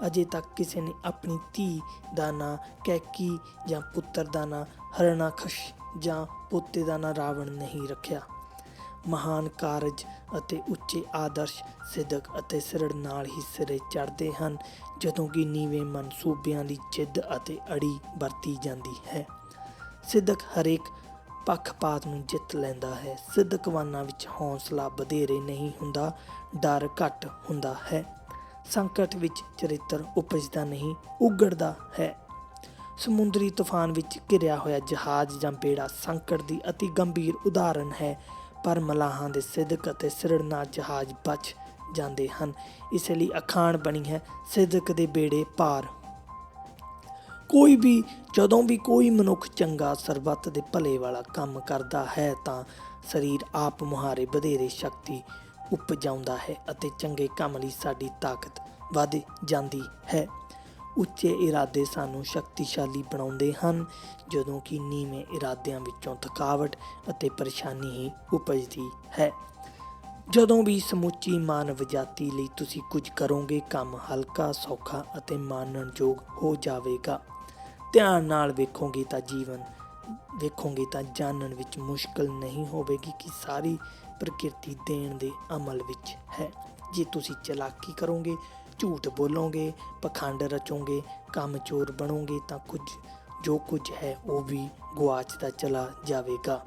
ਅਜੇ ਤੱਕ ਕਿਸੇ ਨੇ ਆਪਣੀ ਧੀ ਦਾ ਨਾਂ ਕੈਕੀ ਜਾਂ ਪੁੱਤਰ ਦਾ ਨਾਂ ਹਰਨਾਖਸ਼ ਜਾਂ ਪੋਤੇ ਦਾ ਨਾਂ ਰਾਵਣ ਨਹੀਂ ਰੱਖਿਆ। ਮਹਾਨ ਕਾਰਜ ਅਤੇ ਉੱਚੇ ਆਦਰਸ਼ ਸਿਦਕ ਅਤੇ ਸਿਰੜ ਨਾਲ ਹੀ ਸਿਰੇ ਚੜ੍ਹਦੇ ਹਨ, ਜਦੋਂ ਕਿ ਨੀਵੇਂ ਮਨਸੂਬਿਆਂ ਦੀ ਜਿੱਦ ਅਤੇ ਅੜੀ ਵਰਤੀ ਜਾਂਦੀ ਹੈ। ਸਿਦਕ ਹਰੇਕ ਪੱਖਪਾਤ ਨੂੰ ਜਿੱਤ ਲੈਂਦਾ ਹੈ। ਸਿਦਕਵਾਨਾਂ ਵਿੱਚ ਹੌਸਲਾ ਵਧੇਰੇ ਨਹੀਂ ਹੁੰਦਾ, ਡਰ ਘੱਟ ਹੁੰਦਾ ਹੈ। ਸੰਕਟ ਵਿੱਚ ਚਰਿੱਤਰ ਉਪਜਦਾ ਨਹੀਂ, ਉਗੜਦਾ ਹੈ। ਸਮੁੰਦਰੀ ਤੂਫਾਨ ਵਿੱਚ ਘਿਰਿਆ ਹੋਇਆ ਜਹਾਜ਼ ਜਾਂ ਬੇੜਾ ਸੰਕਟ ਦੀ ਅਤੀ ਗੰਭੀਰ ਉਦਾਹਰਨ ਹੈ, ਪਰ ਮਲਾਹਾਂ ਦੇ ਸਿਦਕ ਅਤੇ ਸਿਰੜ ਨਾਲ ਜਹਾਜ਼ ਬਚ ਜਾਂਦੇ ਹਨ। ਇਸ ਲਈ ਅਖਾਣ ਬਣੀ ਹੈ, ਸਿਦਕ ਦੇ ਬੇੜੇ ਪਾਰ। ਜਦੋਂ ਵੀ ਕੋਈ ਮਨੁੱਖ ਚੰਗਾ, ਸਰਬੱਤ ਦੇ ਭਲੇ ਵਾਲਾ ਕੰਮ ਕਰਦਾ ਹੈ ਤਾਂ ਸਰੀਰ ਆਪ ਮੁਹਾਰੇ ਵਧੇਰੇ ਸ਼ਕਤੀ ਉਪਜਾਉਂਦਾ ਹੈ ਅਤੇ ਚੰਗੇ ਕੰਮ ਲਈ ਸਾਡੀ ਤਾਕਤ ਵੱਧ ਜਾਂਦੀ ਹੈ। ਉੱਚੇ ਇਰਾਦੇ ਸਾਨੂੰ ਸ਼ਕਤੀਸ਼ਾਲੀ ਬਣਾਉਂਦੇ ਹਨ, ਜਦੋਂ ਕਿ ਨੀਵੇਂ ਇਰਾਦਿਆਂ ਵਿੱਚੋਂ ਥਕਾਵਟ ਅਤੇ ਪਰੇਸ਼ਾਨੀ ਹੀ ਉਪਜਦੀ ਹੈ। ਜਦੋਂ ਵੀ ਸਮੁੱਚੀ ਮਾਨਵ ਜਾਤੀ ਲਈ ਤੁਸੀਂ ਕੁਝ ਕਰੋਗੇ, ਕੰਮ ਹਲਕਾ, ਸੌਖਾ ਅਤੇ ਮਾਣਨਯੋਗ ਹੋ ਜਾਵੇਗਾ। ਧਿਆਨ ਨਾਲ ਵੇਖੋਗੇ ਤਾਂ ਜਾਣਨ ਵਿੱਚ ਮੁਸ਼ਕਲ ਨਹੀਂ ਹੋਵੇਗੀ ਕਿ ਸਾਰੀ ਪ੍ਰਕਿਰਤੀ ਦੇਣ ਦੇ ਅਮਲ ਵਿੱਚ ਹੈ। ਜੇ ਤੁਸੀਂ ਚਲਾਕੀ ਕਰੋਗੇ, ਝੂਠ ਬੋਲੋਗੇ, ਪਖੰਡ ਰਚੋਗੇ, ਕਾਮਚੋਰ ਬਣੋਗੇ ਤਾਂ ਜੋ ਕੁਝ ਹੈ ਉਹ ਵੀ ਗੁਆਚਦਾ ਚਲਾ ਜਾਵੇਗਾ।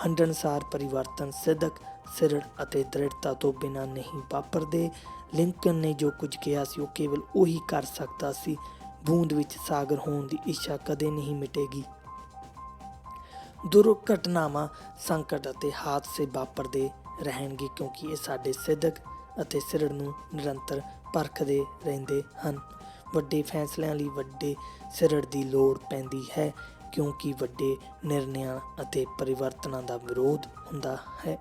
ਹੰਢਣਸਾਰ ਪਰਿਵਰਤਨ ਸਿਦਕ, ਸਿਰੜ ਅਤੇ ਦ੍ਰਿੜਤਾ ਤੋਂ ਬਿਨਾਂ ਨਹੀਂ ਵਾਪਰਦੇ। ਲਿੰਕਨ ਨੇ ਜੋ ਕੁਝ ਕਿਹਾ ਸੀ ਉਹ ਕੇਵਲ ਉਹੀ ਕਰ ਸਕਦਾ ਸੀ। ਬੂੰਦ ਵਿੱਚ ਸਾਗਰ ਹੋਣ ਦੀ ਇੱਛਾ ਕਦੇ ਨਹੀਂ ਮਿਟੇਗੀ। ਦੁਰਘਟਨਾਵਾਂ, ਸੰਕਟ ਅਤੇ ਹਾਦਸੇ ਵਾਪਰਦੇ ਰਹਿਣਗੇ, ਕਿਉਂਕਿ ਇਹ ਸਾਡੇ ਸਿਦਕ ਅਤੇ ਸਿਰੜ ਨੂੰ ਨਿਰੰਤਰ ਪਰਖਦੇ ਰਹਿੰਦੇ ਹਨ। ਵੱਡੇ ਫੈਸਲਿਆਂ ਲਈ ਵੱਡੇ ਸਿਰੜ ਦੀ ਲੋੜ ਪੈਂਦੀ ਹੈ, ਕਿਉਂਕਿ ਵੱਡੇ ਨਿਰਣਿਆਂ ਅਤੇ ਪਰਿਵਰਤਨਾਂ ਦਾ ਵਿਰੋਧ ਹੁੰਦਾ ਹੈ।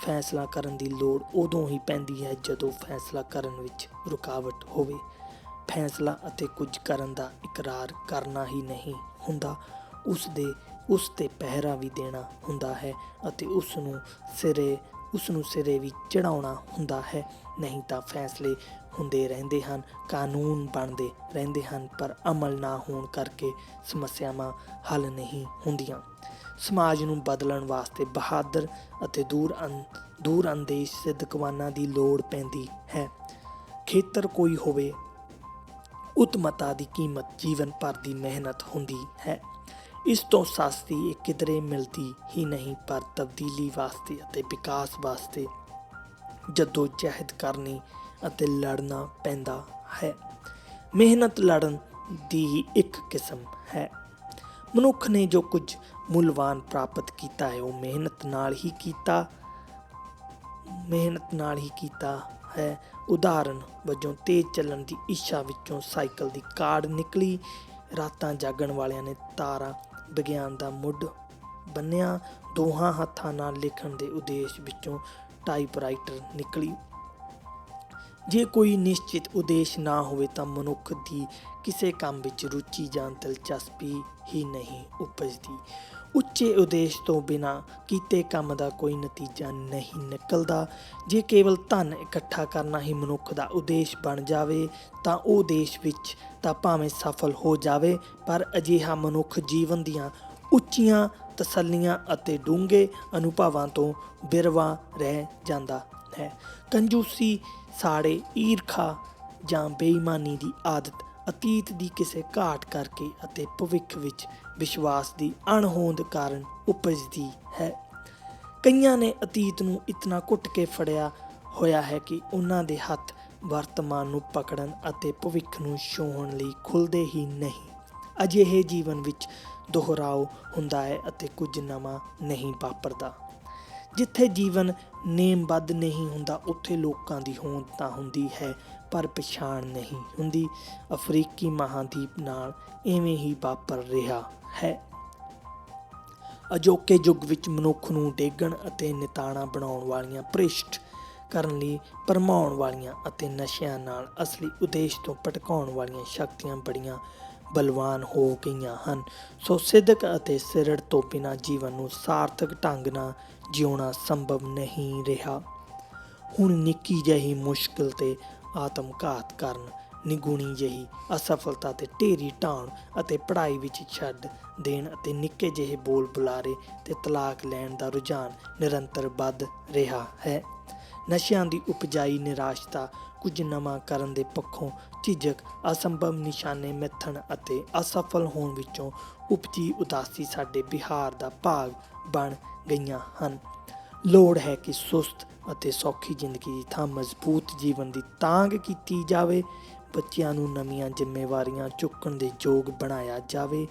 ਫੈਸਲਾ ਕਰਨ ਦੀ ਲੋੜ ਉਦੋਂ ਹੀ ਪੈਂਦੀ ਹੈ ਜਦੋਂ ਫੈਸਲਾ ਕਰਨ ਵਿੱਚ ਰੁਕਾਵਟ ਹੋਵੇ। ਫੈਸਲਾ ਅਤੇ ਕੁਝ ਕਰਨ ਦਾ ਇਕਰਾਰ ਕਰਨਾ ਹੀ ਨਹੀਂ ਹੁੰਦਾ, ਉਸ 'ਤੇ ਪਹਿਰਾ ਵੀ ਦੇਣਾ ਹੁੰਦਾ ਹੈ ਅਤੇ ਉਸ ਨੂੰ ਸਿਰੇ ਉਸ ਨੂੰ ਸਿਰੇ ਵੀ ਚੜ੍ਹਾਉਣਾ ਹੁੰਦਾ ਹੈ, ਨਹੀਂ ਤਾਂ ਫੈਸਲੇ ਹੁੰਦੇ ਰਹਿੰਦੇ ਹਨ, ਕਾਨੂੰਨ ਬਣਦੇ ਰਹਿੰਦੇ ਹਨ, ਪਰ ਅਮਲ ਨਾ ਹੋਣ ਕਰਕੇ ਸਮੱਸਿਆਵਾਂ ਹੱਲ ਨਹੀਂ ਹੁੰਦੀਆਂ। ਸਮਾਜ ਨੂੰ ਬਦਲਣ ਵਾਸਤੇ ਬਹਾਦਰ ਅਤੇ ਦੂਰ ਅੰਦੇਸ਼ ਸਿੱਧਕਵਾਨਾਂ ਦੀ ਲੋੜ ਪੈਂਦੀ ਹੈ। ਖੇਤਰ ਕੋਈ ਹੋਵੇ, ਉੱਤਮਤਾ ਦੀ ਕੀਮਤ ਜੀਵਨ ਭਰ ਦੀ ਮਿਹਨਤ ਹੁੰਦੀ ਹੈ। ਇਸ ਤੋਂ ਸਸਤੀ ਇਹ ਕਿਧਰੇ ਮਿਲਦੀ ਹੀ ਨਹੀਂ, ਪਰ ਤਬਦੀਲੀ ਵਾਸਤੇ ਅਤੇ ਵਿਕਾਸ ਵਾਸਤੇ ਜੱਦੋ ਜਹਿਦ ਕਰਨੀ ਅਤੇ ਲੜਨਾ ਪੈਂਦਾ ਹੈ। ਮਿਹਨਤ ਲੜਨ ਦੀ ਹੀ ਇੱਕ ਕਿਸਮ ਹੈ। ਮਨੁੱਖ ਨੇ ਜੋ ਕੁਝ ਮੁੱਲਵਾਨ ਪ੍ਰਾਪਤ ਕੀਤਾ ਹੈ ਉਹ ਮਿਹਨਤ ਨਾਲ ਹੀ ਕੀਤਾ ਹੈ। ਉਦਾਹਰਨ ਵਜੋਂ ਤੇਜ਼ ਚੱਲਣ ਦੀ ਇੱਛਾ ਵਿੱਚੋਂ ਸਾਈਕਲ ਦੀ ਕਾਢ ਨਿਕਲੀ, ਰਾਤਾਂ ਜਾਗਣ ਵਾਲਿਆਂ ਨੇ ਤਾਰਾ ਵਿਗਿਆਨ ਦਾ ਮੁੱਢ ਬੰਨਿਆ, ਦੋਹਾਂ ਹੱਥਾਂ ਨਾਲ ਲਿਖਣ ਦੇ ਉਦੇਸ਼ ਵਿੱਚੋਂ ਟਾਈਪਰਾਈਟਰ ਨਿਕਲੀ। ਜੇ ਕੋਈ ਨਿਸ਼ਚਿਤ ਉਦੇਸ਼ ਨਾ ਹੋਵੇ ਤਾਂ ਮਨੁੱਖ ਦੀ ਕਿਸੇ ਕੰਮ ਵਿੱਚ ਰੁਚੀ ਜਾਂ ਦਿਲਚਸਪੀ ਹੀ ਨਹੀਂ ਉਪਜਦੀ। ਉੱਚੇ ਉਦੇਸ਼ ਤੋਂ ਬਿਨਾਂ ਕੀਤੇ ਕੰਮ ਦਾ ਕੋਈ ਨਤੀਜਾ ਨਹੀਂ ਨਿਕਲਦਾ। ਜੇ ਕੇਵਲ ਧਨ ਇਕੱਠਾ ਕਰਨਾ ਹੀ ਮਨੁੱਖ ਦਾ ਉਦੇਸ਼ ਬਣ ਜਾਵੇ ਤਾਂ ਉਹ ਦੇਸ਼ ਵਿੱਚ ਤਾਂ ਭਾਵੇਂ ਸਫਲ ਹੋ ਜਾਵੇ, ਪਰ ਅਜਿਹਾ ਮਨੁੱਖ ਜੀਵਨ ਦੀਆਂ ਉੱਚੀਆਂ ਤਸੱਲੀਆਂ ਅਤੇ ਡੂੰਘੇ ਅਨੁਭਵਾਂ ਤੋਂ ਬਿਰਵਾ ਰਹਿ ਜਾਂਦਾ ਹੈ। ਕੰਜੂਸੀ, ਸਾੜੇ, ਈਰਖਾ ਜਾਂ ਬੇਈਮਾਨੀ ਦੀ ਆਦਤ ਅਤੀਤ ਦੀ ਕਿਸੇ ਘਾਟ ਕਰਕੇ ਅਤੇ ਭਵਿੱਖ ਵਿੱਚ ਵਿਸ਼ਵਾਸ ਦੀ ਅਣਹੋਂਦ ਕਾਰਨ ਉਪਜਦੀ ਹੈ। ਕਈਆਂ ਨੇ ਅਤੀਤ ਨੂੰ ਇਤਨਾ ਘੁੱਟ ਕੇ ਫੜਿਆ ਹੋਇਆ ਹੈ ਕਿ ਉਹਨਾਂ ਦੇ ਹੱਥ ਵਰਤਮਾਨ ਨੂੰ ਪਕੜਨ ਅਤੇ ਭਵਿੱਖ ਨੂੰ ਛੂਹਣ ਲਈ ਖੁੱਲ੍ਹਦੇ ਹੀ ਨਹੀਂ। ਅਜਿਹੇ ਜੀਵਨ ਵਿੱਚ ਦੁਹਰਾਓ ਹੁੰਦਾ ਹੈ ਅਤੇ ਕੁਝ ਨਵਾਂ ਨਹੀਂ ਵਾਪਰਦਾ। ਜਿੱਥੇ ਜੀਵਨ ਨੇਮਬੱਧ ਨਹੀਂ ਹੁੰਦਾ ਉੱਥੇ ਲੋਕਾਂ ਦੀ ਹੋਂਦ ਤਾਂ ਹੁੰਦੀ ਹੈ, ਪਰ ਪਛਾਣ ਨਹੀਂ ਹੁੰਦੀ। ਅਫਰੀਕੀ ਮਹਾਂਦੀਪ ਨਾਲ ਇਵੇਂ ਹੀ ਵਾਪਰ ਰਿਹਾ ਹੈ। ਅਜੋਕੇ ਯੁੱਗ ਵਿੱਚ ਮਨੁੱਖ ਨੂੰ ਡੇਗਣ ਅਤੇ ਨਿਤਾਣਾ ਬਣਾਉਣ ਵਾਲੀਆਂ, ਭ੍ਰਿਸ਼ਟ ਕਰਨ ਲਈ ਭਰਮਾਉਣ ਵਾਲੀਆਂ ਅਤੇ ਨਸ਼ਿਆਂ ਨਾਲ ਅਸਲੀ ਉਦੇਸ਼ ਤੋਂ ਭਟਕਾਉਣ ਵਾਲੀਆਂ ਸ਼ਕਤੀਆਂ ਬੜੀਆਂ ਬਲਵਾਨ ਹੋ ਗਈਆਂ ਹਨ। ਸੋ ਸਿਦਕ ਅਤੇ ਸਿਰੜ ਤੋਂ ਬਿਨਾਂ ਜੀਵਨ ਨੂੰ ਸਾਰਥਕ ਢੰਗ ਨਾਲ ਜਿਉਣਾ ਸੰਭਵ ਨਹੀਂ ਰਿਹਾ। ਹੁਣ ਨਿੱਕੀ ਜਿਹੀ ਮੁਸ਼ਕਿਲ ਤੇ ਆਤਮਘਾਤ ਕਰਨ, ਨਿਗੁਣੀ ਜਿਹੀ ਅਸਫਲਤਾ ਤੇ ਢੇਰੀ ਢਾਉਣ ਅਤੇ ਪੜ੍ਹਾਈ ਵਿੱਚ ਛੱਡ ਦੇਣ ਅਤੇ ਨਿੱਕੇ ਜਿਹੇ ਬੋਲ ਬੁਲਾਰੇ ਤੇ ਤਲਾਕ ਲੈਣ ਦਾ ਰੁਝਾਨ ਨਿਰੰਤਰ ਵੱਧ ਰਿਹਾ ਹੈ। ਨਸ਼ਿਆਂ ਦੀ ਉਪਜਾਈ ਨਿਰਾਸ਼ਤਾ, ਕੁਝ ਨਵਾਂ ਕਰਨ ਦੇ ਪੱਖੋਂ ਝਿਝਕ, ਅਸੰਭਵ ਨਿਸ਼ਾਨੇ ਮਿੱਥਣ ਅਤੇ ਅਸਫਲ ਹੋਣ ਵਿੱਚੋਂ ਉਪਜੀ ਉਦਾਸੀ ਸਾਡੇ ਵਿਹਾਰ ਦਾ ਭਾਗ ਬਣ ਗਈਆਂ ਹਨ। ਲੋੜ ਹੈ ਕਿ ਸੁਸਤ ਅਤੇ ਸੌਖੀ ਜ਼ਿੰਦਗੀ ਦੀ ਥਾਂ ਮਜ਼ਬੂਤ ਜੀਵਨ ਦੀ ਤਾਂਘ ਕੀਤੀ ਜਾਵੇ। ਬੱਚਿਆਂ ਨੂੰ ਨਵੀਆਂ ਜ਼ਿੰਮੇਵਾਰੀਆਂ ਚੁੱਕਣ ਦੇ ਯੋਗ ਬਣਾਇਆ ਜਾਵੇ।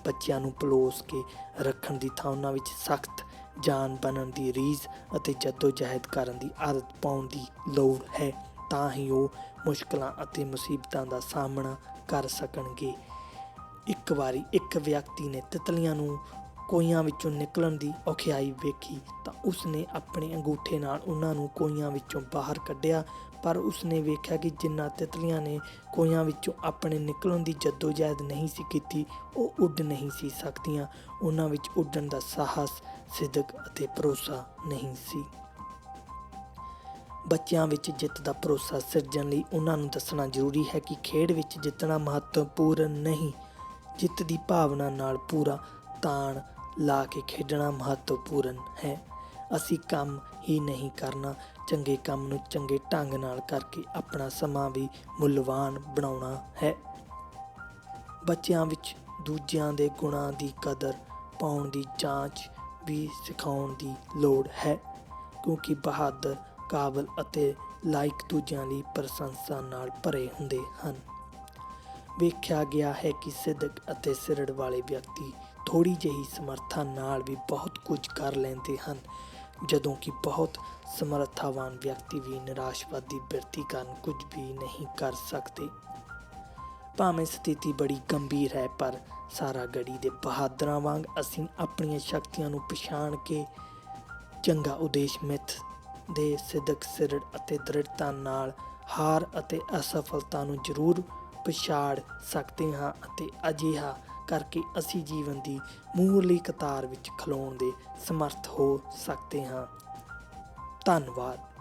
ਬੱਚਿਆਂ ਨੂੰ ਪਲੋਸ ਕੇ ਰੱਖਣ ਦੀ ਥਾਂ ਉਹਨਾਂ ਵਿੱਚ ਸਖਤ ਜਾਨ ਬਣਨ ਦੀ ਰੀਝ ਅਤੇ ਜੱਦੋ-ਜਹਿਦ ਕਰਨ ਦੀ ਆਦਤ ਪਾਉਣ ਦੀ ਲੋੜ ਹੈ, ਤਾਂ ਹੀ ਉਹ ਮੁਸ਼ਕਲਾਂ ਅਤੇ ਮੁਸੀਬਤਾਂ ਦਾ ਸਾਹਮਣਾ ਕਰ ਸਕਣਗੇ। ਇੱਕ ਵਾਰੀ ਇੱਕ ਵਿਅਕਤੀ ਨੇ ਤਿਤਲੀਆਂ ਨੂੰ ਕੋਇਆਂ ਵਿੱਚੋਂ ਨਿਕਲਣ ਦੀ ਔਖਿਆਈ ਵੇਖੀ ਤਾਂ ਉਸਨੇ ਆਪਣੇ ਅੰਗੂਠੇ ਨਾਲ ਉਹਨਾਂ ਨੂੰ ਕੋਇਆਂ ਵਿੱਚੋਂ ਬਾਹਰ ਕੱਢਿਆ, ਪਰ ਉਸਨੇ ਵੇਖਿਆ ਕਿ ਜਿਨ੍ਹਾਂ ਤਿਤਲੀਆਂ ਨੇ ਕੋਇਆਂ ਵਿੱਚੋਂ ਆਪਣੇ ਨਿਕਲਣ ਦੀ ਜੱਦੋ-ਜਹਿਦ ਨਹੀਂ ਸੀ ਕੀਤੀ, ਉਹ ਉੱਡ ਨਹੀਂ ਸੀ ਸਕਦੀਆਂ। ਉਹਨਾਂ ਵਿੱਚ ਉੱਡਣ ਦਾ ਸਾਹਸ, ਸਿਦਕ ਅਤੇ ਭਰੋਸਾ ਨਹੀਂ ਸੀ। ਬੱਚਿਆਂ ਵਿੱਚ ਜਿੱਤ ਦਾ ਭਰੋਸਾ ਸਿਰਜਣ ਲਈ ਉਹਨਾਂ ਨੂੰ ਦੱਸਣਾ ਜ਼ਰੂਰੀ ਹੈ ਕਿ ਖੇਡ ਵਿੱਚ ਜਿੱਤਣਾ ਮਹੱਤਵਪੂਰਨ ਨਹੀਂ, ਜਿੱਤ ਦੀ ਭਾਵਨਾ ਨਾਲ ਪੂਰਾ ਤਾਣ ਲਾ ਕੇ ਖੇਡਣਾ ਮਹੱਤਵਪੂਰਨ ਹੈ। ਅਸੀਂ ਕੰਮ ਹੀ ਨਹੀਂ ਕਰਨਾ, ਚੰਗੇ ਕੰਮ ਨੂੰ ਚੰਗੇ ਢੰਗ ਨਾਲ ਕਰਕੇ ਆਪਣਾ ਸਮਾਂ ਵੀ ਮੁੱਲਵਾਨ ਬਣਾਉਣਾ ਹੈ। ਬੱਚਿਆਂ ਵਿੱਚ ਦੂਜਿਆਂ ਦੇ ਗੁਣਾਂ ਦੀ ਕਦਰ ਪਾਉਣ ਦੀ ਜਾਂਚ ਵੀ ਸਿਖਾਉਣ ਦੀ ਲੋੜ ਹੈ, ਕਿਉਂਕਿ ਬਹਾਦਰ, ਕਾਬਲ ਅਤੇ ਲਾਇਕ ਦੂਜਿਆਂ ਲਈ ਪ੍ਰਸ਼ੰਸਾ ਨਾਲ ਭਰੇ ਹੁੰਦੇ ਹਨ। ਵੇਖਿਆ ਗਿਆ ਹੈ ਕਿ ਸਿਦਕ ਅਤੇ ਸਿਰੜ ਵਾਲੇ ਵਿਅਕਤੀ ਥੋੜ੍ਹੀ ਜਿਹੀ ਸਮਰੱਥਾ ਨਾਲ ਵੀ ਬਹੁਤ ਕੁਝ ਕਰ ਲੈਂਦੇ ਹਨ, ਜਦੋਂ ਕਿ ਬਹੁਤ ਸਮਰੱਥਾਵਾਨ ਵਿਅਕਤੀ ਵੀ ਨਿਰਾਸ਼ਵਾਦੀ ਬਿਰਤੀ ਕਾਰਨ ਕੁਝ ਵੀ ਨਹੀਂ ਕਰ ਸਕਦੇ। ਭਾਵੇਂ ਸਥਿਤੀ ਬੜੀ ਗੰਭੀਰ ਹੈ, ਪਰ ਸਾਰਾਗੜ੍ਹੀ ਦੇ ਬਹਾਦਰਾਂ ਵਾਂਗ ਅਸੀਂ ਆਪਣੀਆਂ ਸ਼ਕਤੀਆਂ ਨੂੰ ਪਛਾਣ ਕੇ ਚੰਗਾ ਉਦੇਸ਼ ਮਿੱਥ ਦੇ ਸਿਦਕ, ਸਿਰੜ ਅਤੇ ਦ੍ਰਿੜਤਾ ਨਾਲ ਹਾਰ ਅਤੇ ਅਸਫਲਤਾ ਨੂੰ ਜ਼ਰੂਰ ਪਛਾੜ ਸਕਦੇ ਹਾਂ ਅਤੇ ਅਜਿਹਾ ਕਰਕੇ ਅਸੀਂ ਜੀਵਨ ਦੀ ਮੂਹਰਲੀ ਕਤਾਰ ਵਿੱਚ ਖਲੋਣ ਦੇ ਸਮਰੱਥ ਹੋ ਸਕਦੇ ਹਾਂ। ਧੰਨਵਾਦ।